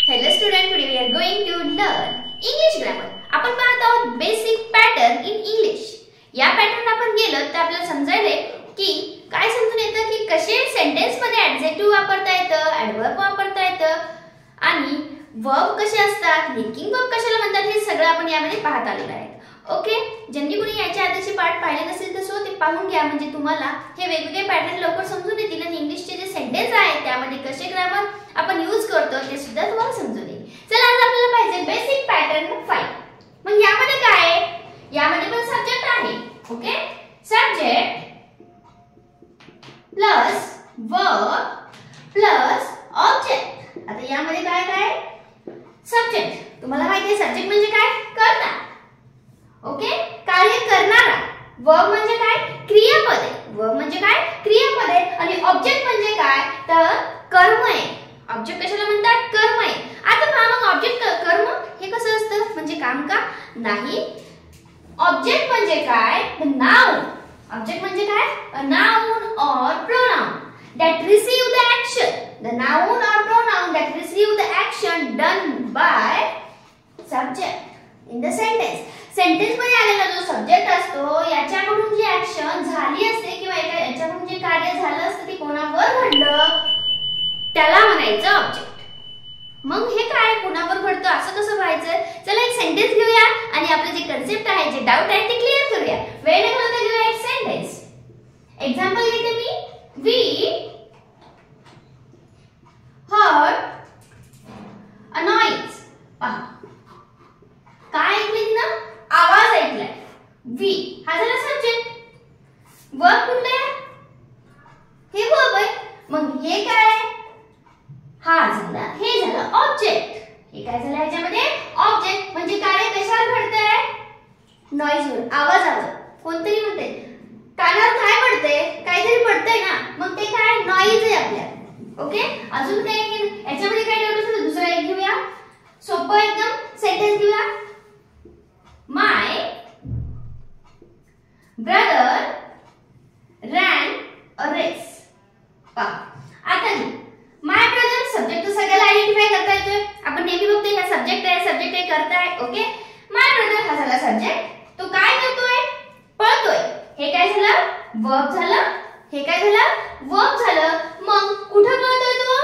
Hello student, today we are going to learn English grammar. आपण पाहत आहोत basic pattern in English. या pattern आपण गेलो तर आपल्याला समजायले की काय समजून येतं की कसे सेंटेन्स मध्ये ऍडजेक्टिव्ह वापरता येतं, ऍडवर्ब वापरता येतं आणि वर्ब कसे असतात, लिंकिंग वर्ब कशाला म्हणतात हे सगळं आपण यामध्ये पाहत आलेलो आहे. ओके, ज्यांनी कोणी याच्या आधीचे पार्ट पाहिले नसेल तर सो ते पाहून घ्या, म्हणजे तुम्हाला हे वेगवेगळे पॅटर्न लवकर समजून येतील आणि इंग्लिशचे जे सेंटेन्स आहेत त्यामध्ये कसे ग्रामर आपण यूज करतो ते सुद्धा तुम्हाला समजून येईल. चला आज आपल्याला पाहिजे बेसिक पॅटर्न 5. मग यामध्ये काय आहे? यामध्ये पण सब्जेक्ट आहे. Okay, subject plus verb plus object. आता यामध्ये काय काय? सब्जेक्ट. तुम्हाला माहिती आहे सब्जेक्ट म्हणजे काय? कर्ता. ओके, कार्य करणारा. वर्ब म्हणजे काय? क्रियापद आहे. वर्ब म्हणजे काय? क्रियापद आहे. आणि ऑब्जेक्ट म्हणजे काय? तर कर्म आहे. ऑब्जेक्ट कशाला म्हणतात? कर्म आहे. आता पहा मग ऑब्जेक्ट कर्म हे कसं असतं? म्हणजे काम का? नाही. ऑब्जेक्ट म्हणजे काय? The noun. ऑब्जेक्ट म्हणजे काय? A noun or pronoun that receive the action. The noun or pronoun that receive the action done by subject in the sentence. Sentence मध्ये आलेला जो सब्जेक्ट असतो याच्याकडून जी ऍक्शन झाली असते किंवा याच्याकडून जे कार्य झालं असतं ते कोणावर घडलं त्याला म्हणायचं ऑब्जेक्ट. मग हे काय कोणावर घडतं असं कसं व्हायचं? चला एक सेंटेन्स घेऊया आणि आपले जे कन्सेप्ट आहे, जे डाऊट आहे ते क्लिअर करूया. वेळ न घालवता घेऊया एक सेंटेन्स. एक्झाम्पल घेते मी. We heard a noise. पहा काय ऐकलं ना? आवाज ऐकलाय. वी हा झाला सब्जेक्ट. वर्ब कुठला आहे? हे वर्ब आहे. मग हे काय? हा झाला, हे झालं ऑब्जेक्ट. हे काय झालं याच्यामध्ये? ऑब्जेक्ट. म्हणजे कार्य कशावर घडतंय? नॉइज वर, आवाजावर. कोणतरी म्हणते कानावर काय पडते? काहीतरी पडतंय ना, मग ते काय? नॉइज आहे आपल्या. ओके, अजून काय याच्यामध्ये काय डाऊट असेल दुसरा एक घेऊया. सोपं एकदम सेंटेन्स घेऊया. My brother ran a race. पहा आता my brother सब्जेक्ट तर सगळ्याला आयडेंटिफाय करता येतोय. आपण नेहमी बघतोय हा सब्जेक्ट आहे करताय. ओके, my brother हा झाला सब्जेक्ट. तो काय करतोय? पळतोय. हे काय झालं? वर्ब झालं. हे काय झालं? वर्ब झालं. मग कुठे पळतोय तो?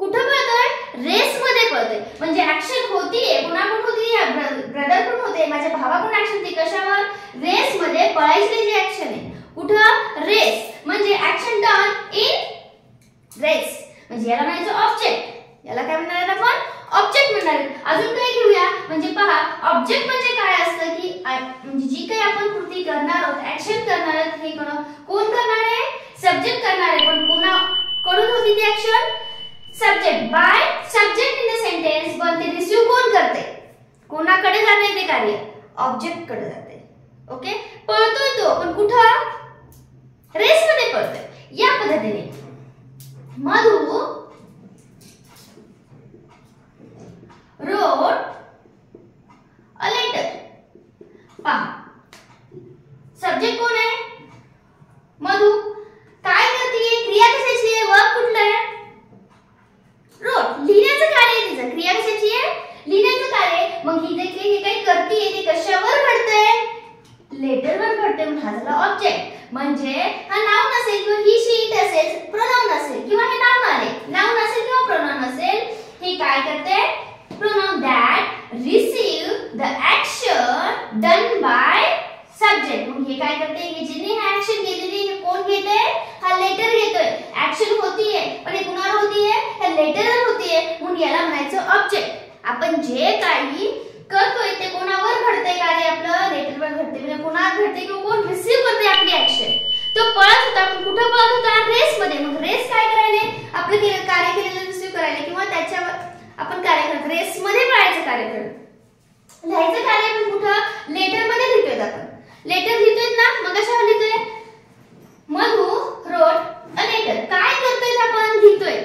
कुठे पळतोय? रेस मध्ये पळतोय. म्हणजे ऍक्शन होतीये. कोणाकडून होतीये? ब्रदर कडून होते, माझ्या भावाकडून ऍक्शन ती कशावर? रेस मध्ये पळायची जी ऍक्शन आहे. कुठं? रेस. म्हणजे ऍक्शन डन इन रेस. म्हणजे याला म्हणायचं ऑब्जेक्ट. याला काय म्हणणार आपण? ऑब्जेक्ट म्हणणार. अजून काय घेऊया. म्हणजे पहा ऑब्जेक्ट म्हणजे काय असतं की म्हणजे जी काही आपण कृती करणार आहोत, ऍक्शन करणार आहोत, हे कोण करणार आहे? सब्जेक्ट करणार आहे. पण कोणाकडून होती ती action? Subject. By subject in the sentence. पण ते रिसीव कोण करते? कोणाकडे जाते ते कार्य? ऑब्जेक्ट कडे जाते. ओके, पळतोय तो पण कुठं? रेस मध्ये पळतोय. या पद्धतीने मधु wrote a letter. पहा सब्जेक्ट कोण आहे? मधु. काय करते? क्रिया कशाची आहे? वर्ब कुठला आहे? रोट. लिहिण्याचं कार्य आहे तिचं. क्रिया कशाची आहे? लिहिण्याचं कार्य. मग ही देखील हे काही करते ते कशावर घडतंय? लेटरवर घडतंय. मग हा झाला ऑब्जेक्ट. म्हणजे हा नाउन असेल किंवा ही शी इट असेल, प्रोनाउन असेल किंवा हे नाउन आले, नाउन असेल किंवा प्रोनाउन असेल, हे काय करते? pronoun that receive the action done by subject. मग हे काय करते? हे जिने ऍक्शन घेतली हे कोण घेते? हा लेटर घेतोय. ऍक्शन होतीये पण हे कुणावर होतीये? हे लेटरवर होतीये. मग याला म्हणायचं ऑब्जेक्ट. आपण जे काही करतोय ते कोणावर घडतंय कार्य? आपलं लेटरवर घडते. म्हणजे कोणावर घडते किंवा कोण रिसीव करते आपली ऍक्शन? तो पळत होता पण कुठे पळत होता? रेस मध्ये. मग रेस काय करायले? आपलं कार्य केलेलं रिसीव करायला किंवा त्याच्यावर आपण कार्य करतो. रेस मध्ये पळायचं कार्य करतो. लिहायचं कार्य पण कुठं? लेटर मध्ये लिहितोय आपण. लेटर लिहितोय ना, मग कशावर लिहितोय? मधु wrote a letter. काय करतोय आपण? लिहितोय.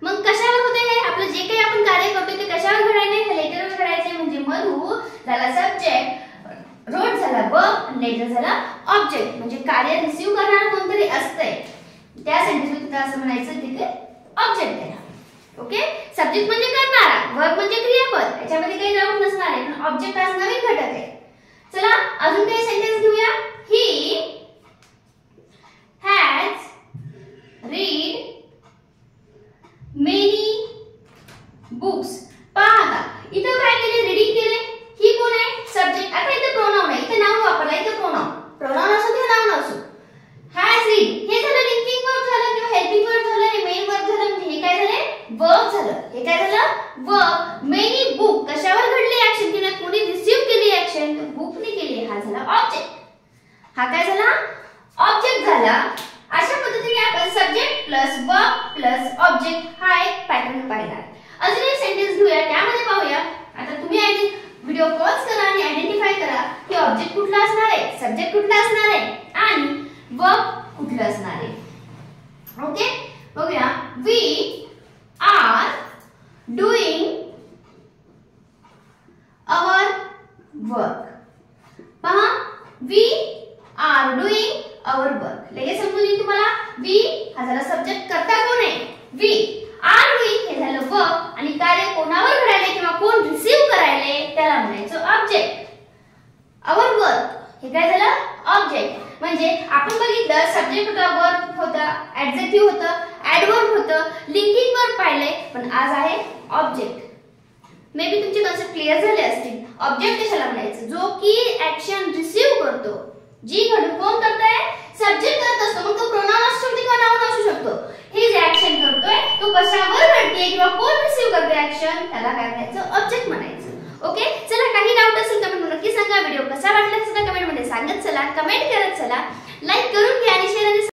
मग कशावर होते हे? आपलं जे काही आपण कार्य करतोय ते कशावर घडायचे? हे लेटरवर घडायचे. म्हणजे मधु झाला सब्जेक्ट, wrote झाला वर्ब, लेटर झाला ऑब्जेक्ट. म्हणजे कार्य रिसीव करणारा कोणतरी असतंय. त्या सेंटेन्स मध्ये असं म्हणायचं तिथे ऑब्जेक्ट आहे. ओके, सब्जेक्ट म्हणजे करणार. वर्ब म्हणजे क्रियापद, याच्यामध्ये काही डाऊट नसणार आहे, पण ऑब्जेक्ट हा नवीन घटक आहे. चला अजून काही सेंटेन्स घेऊया. He has read many books. पहा आता इथं काय केले, रीडिंग केले. ही कोण आहे, सब्जेक्ट. आता इथं प्रोनाउन आहे, इथं नाउन वापरला, इथं प्रोनाउन. प्रोनाउन असो किंवा नाउन असो. हॅज रीड हे झालं लिंकिंग वर्ब झालं किंवा हेल्पिंग वर्ब झालं, हे मेन वर्ब झालं, म्हणजे हे काय झाले, वर्ब झालं. हे काय झालं, वर्ब. मेनी बुक कशावर घडली ऍक्शन, किंवा कोणी रिसीव्ह केली ऍक्शन, बुकने केली. हा झाला ऑब्जेक्ट. हा काय झाला, ऑब्जेक्ट झाला. अशा पद्धतीने आपण subject plus verb plus object हा एक पॅटर्न पाहिला. अजून एक सेंटेन्स घेऊया, त्यामध्ये पाहूया. आता तुम्ही व्हिडिओ पॉज करा आणि आयडेंटिफाय करा की ऑब्जेक्ट कुठला असणार आहे, सब्जेक्ट कुठला असणार आहे आणि वर्ब कुठला असणार आहे. ओके, बघूया. We are doing our work. पहा, we are doing our work. लगेच समजून येईल तुम्हाला. वी हा झाला सब्जेक्ट, कर्ता कोण आहे, वी. आर डूइंग हे झालं वर्क आणि कार्य कोणावर घडायले किंवा कोण रिसीव्ह करायले त्याला म्हणायचं ऑब्जेक्ट. आवर वर्क हे काय झालं, ऑब्जेक्ट. म्हणजे आपण बघितलं सब्जेक्ट होता, वर्ब होता, ऍडजेक्टिव्ह होतं, ऍडवर्ब होतं, लिंकिंग वर्ब पाहिले, पण आज आहे ऑब्जेक्ट. मे बी तुमचे कन्सेप्ट क्लिअर झाले असतील. ऑब्जेक्ट कशाला म्हणायचं, जो की ऍक्शन रिसीव्ह करतो. जी घडून कोण करतंय, सब्जेक्ट करत असतो. मग तो प्रोनाउन असतो